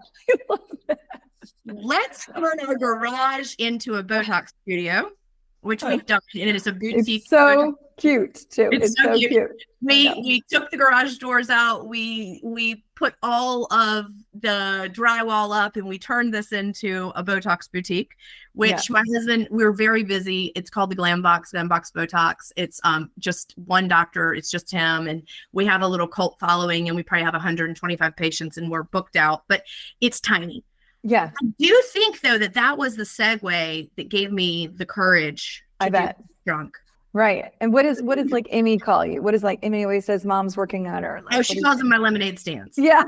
let's turn our garage into a Botox studio, which we've done. And it's a boutique. It's so cute too. It's so cute. We took the garage doors out. We put all of the drywall up and we turned this into a Botox boutique, which my husband, we're very busy. It's called the Glam Box Botox. It's just one doctor. It's just him. And we have a little cult following and we probably have 125 patients and we're booked out, but it's tiny. Yeah. I do think though that was the segue that gave me the courage to get drunk. Right. And what is like Amy call you? What is like Amy always says mom's working on her? Like, she calls them my lemonade stands. Yeah.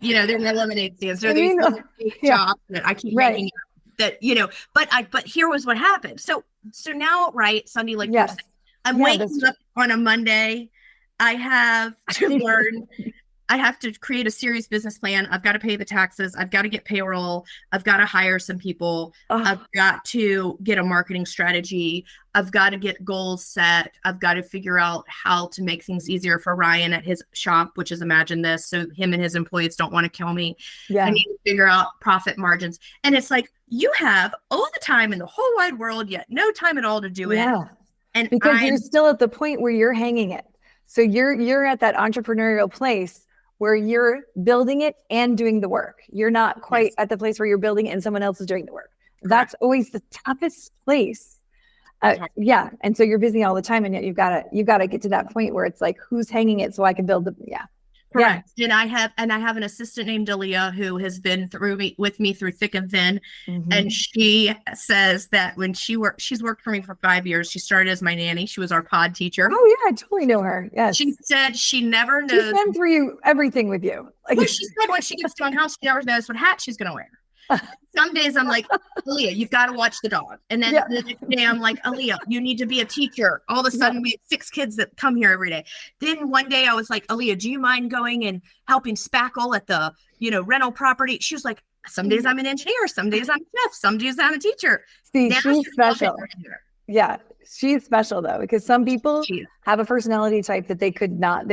They're my lemonade stands. They're these jobs that I keep making that, but here was what happened. So now, right, Sunday, like you said, I'm waking up on a Monday. I have to learn. I have to create a serious business plan. I've got to pay the taxes. I've got to get payroll. I've got to hire some people. I've got to get a marketing strategy. I've got to get goals set. I've got to figure out how to make things easier for Ryan at his shop, which is Imagine This. So him and his employees don't want to kill me. Yeah. I need to figure out profit margins. And it's like, you have all the time in the whole wide world, yet no time at all to do it. And because you're still at the point where you're hanging it. So you're at that entrepreneurial place where you're building it and doing the work. You're not quite at the place where you're building it and someone else is doing the work. Correct. That's always the toughest place. And so you're busy all the time, and yet you've got to get to that point where it's like, who's hanging it so I can build the Correct. Yeah. And I have an assistant named Dalia who has been with me through thick and thin. And she says that when she's worked for me for 5 years. She started as my nanny. She was our pod teacher. Oh yeah, I totally know her. Yes. She said she never knows. She's been through everything with you. Like she said, when she gets to my house, she never knows what hat she's going to wear. Some days I'm like, Aaliyah, you've got to watch the dog. And then the next day I'm like, Aaliyah, you need to be a teacher. All of a sudden we have 6 kids that come here every day. Then one day I was like, Aaliyah, do you mind going and helping spackle at the, rental property? She was like, some days I'm an engineer. Some days I'm a chef. Some days I'm a teacher. See, she's special. Yeah. She's special though, because some people have a personality type that they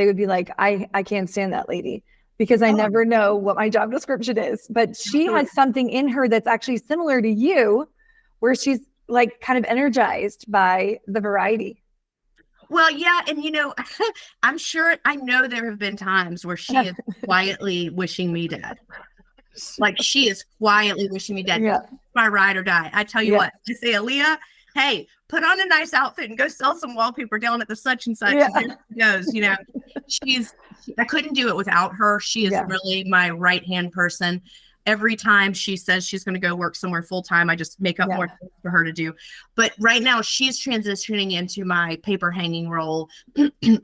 would be like, I can't stand that lady. Because I never know what my job description is. But she has something in her that's actually similar to you, where she's like kind of energized by the variety. Well, yeah. And, I know there have been times where she is quietly wishing me dead. Like she is quietly wishing me dead. Yeah. My ride or die. I tell you what, I say, Aaliyah, hey, put on a nice outfit and go sell some wallpaper down at the such and such. Yeah. And there she goes. I couldn't do it without her. She is really my right-hand person. Every time she says she's going to go work somewhere full-time, I just make up more things for her to do. But right now she's transitioning into my paper hanging role.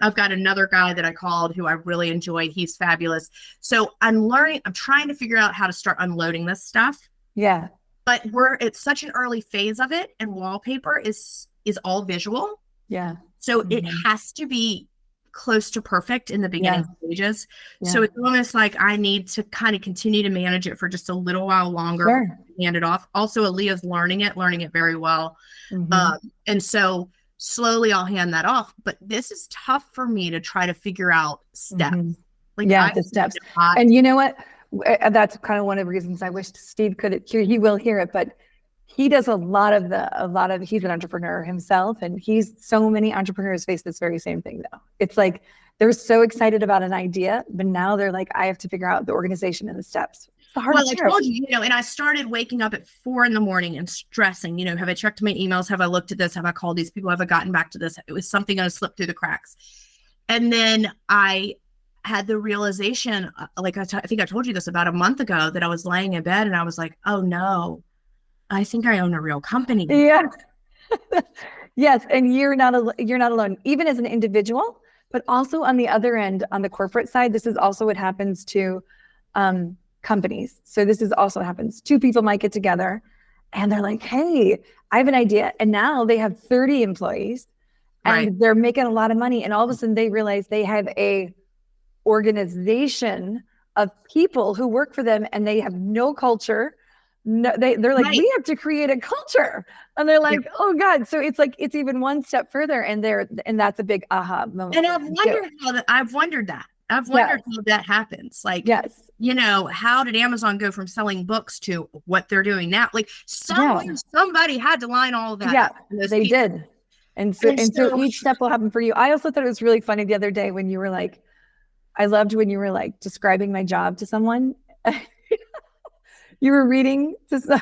I've got another guy that I called who I really enjoy. He's fabulous. So I'm trying to figure out how to start unloading this stuff. Yeah. But it's such an early phase of it, and wallpaper is all visual. Yeah. So it has to be close to perfect in the beginning stages. Yeah. So it's almost like I need to kind of continue to manage it for just a little while longer, hand it off. Also, Aaliyah's learning it very well. And so slowly I'll hand that off. But this is tough for me to try to figure out steps. The steps. And you know what? That's kind of one of the reasons I wish Steve could hear. He will hear it, but he does a lot of he's an entrepreneur himself, and so many entrepreneurs face this very same thing though. It's like, they're so excited about an idea, but now they're like, I have to figure out the organization and the steps. It's the hardest part. I told you, and I started waking up at 4 a.m. and stressing, have I checked my emails? Have I looked at this? Have I called these people? Have I gotten back to this? It was something going to slip through the cracks. And then I had the realization, like I think I told you this about a month ago, that I was laying in bed and I was like, oh no, I think I own a real company. Yeah. Yes. And you're not alone, even as an individual, but also on the other end, on the corporate side. This is also what happens to companies. So this is also happens. 2 people might get together and they're like, hey, I have an idea. And now they have 30 employees and they're making a lot of money. And all of a sudden they realize they have a organization of people who work for them and they have no culture. No, they're like, we have to create a culture. And they're like, oh God. So it's like, it's even one step further, and that's a big aha moment. And I've wondered that how that happens. Like, how did Amazon go from selling books to what they're doing now? Like somebody had to line all of that. Yeah, they did. And so each step will happen for you. I also thought it was really funny the other day when you were like, I loved when you were like describing my job to someone. You were reading to some,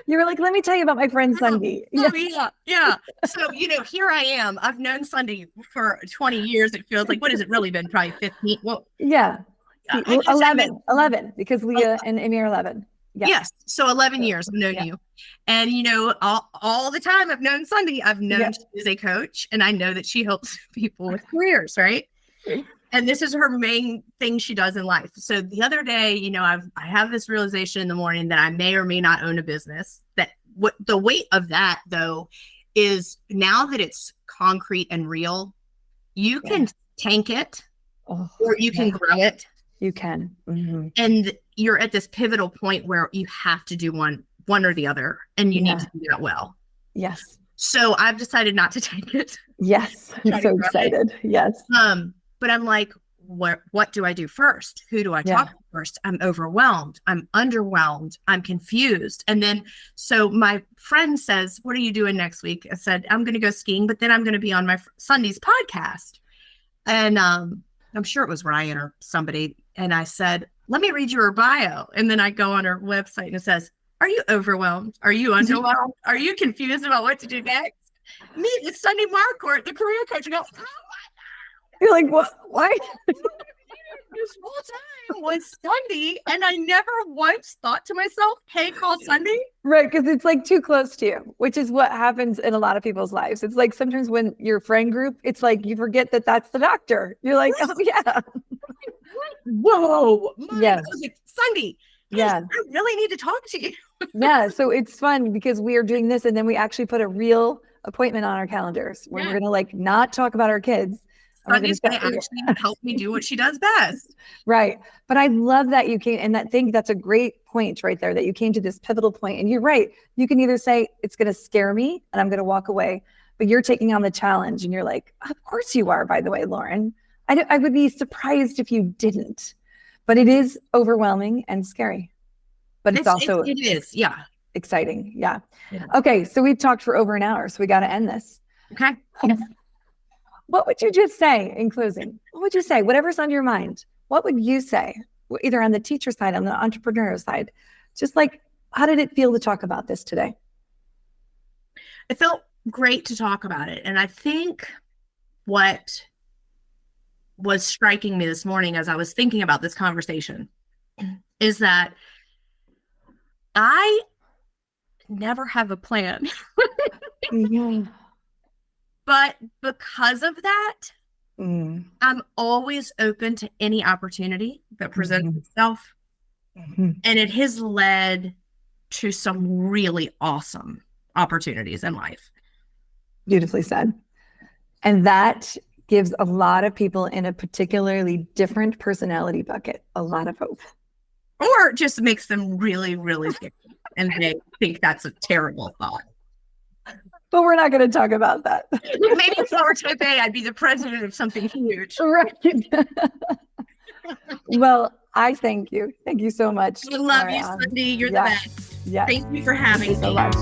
you were like, let me tell you about my friend Sunday. Yeah. So, here I am. I've known Sunday for 20 years. It feels like, what has it really been? Probably 15. Well, 11, because Leah and Amy are 11. Yeah. Yes. So 11 years I've known you. And, all the time I've known Sunday, I've known she is a coach, and I know that she helps people with careers, right? And this is her main thing she does in life. So the other day, I have this realization in the morning that I may or may not own a business. That what the weight of that, though, is now that it's concrete and real, you can tank it or you can grow it. You can. Mm-hmm. And you're at this pivotal point where you have to do one or the other, and you need to do that well. Yes. So I've decided not to tank it. Yes. I'm so excited. Yes. But I'm like, what do I do first? Who do I talk to first? I'm overwhelmed. I'm underwhelmed. I'm confused. And then, so my friend says, what are you doing next week? I said, I'm going to go skiing, but then I'm going to be on my Sunday's podcast. And I'm sure it was Ryan or somebody. And I said, let me read your bio. And then I go on her website and it says, are you overwhelmed? Are you underwhelmed? Are you confused about what to do next? Meet with Sunday Marcourt, the career coach. And go, you're like, what? Why? This whole time was Sunday, and I never once thought to myself, hey, call Sunday. Right, because it's like too close to you, which is what happens in a lot of people's lives. It's like sometimes when your friend group, it's like you forget that that's the doctor. You're like, oh yeah. Whoa. I was like, Sunday. Yeah. I really need to talk to you. Yeah, so it's fun because we are doing this, and then we actually put a real appointment on our calendars where we're going to like not talk about our kids. Sunday's going to actually help me do what she does best. Right. But I love that you came, and that's a great point right there, that you came to this pivotal point. And you're right. You can either say it's going to scare me and I'm going to walk away, but you're taking on the challenge and you're like, of course you are, by the way, Lauren. I would be surprised if you didn't, but it is overwhelming and scary, but it is. Yeah. Exciting. Yeah. Okay. So we've talked for over an hour, so we got to end this. Okay. What would you just say in closing? What would you say? Whatever's on your mind, what would you say? Either on the teacher side, on the entrepreneur side, just like, how did it feel to talk about this today? it felt great to talk about it. And I think what was striking me this morning as I was thinking about this conversation is that I never have a plan. Yeah. But because of that, Mm. I'm always open to any opportunity that presents itself. And it has led to some really awesome opportunities in life. Beautifully said. And that gives a lot of people in a particularly different personality bucket a lot of hope. Or it just makes them really, really scared. And they think that's a terrible thought. But we're not going to talk about that. Maybe if I were type A, I'd be the president of something huge. Right. Well, I thank you. Thank you so much. I love you, Cindy. You're the best. Yes. Thank you for having me so much.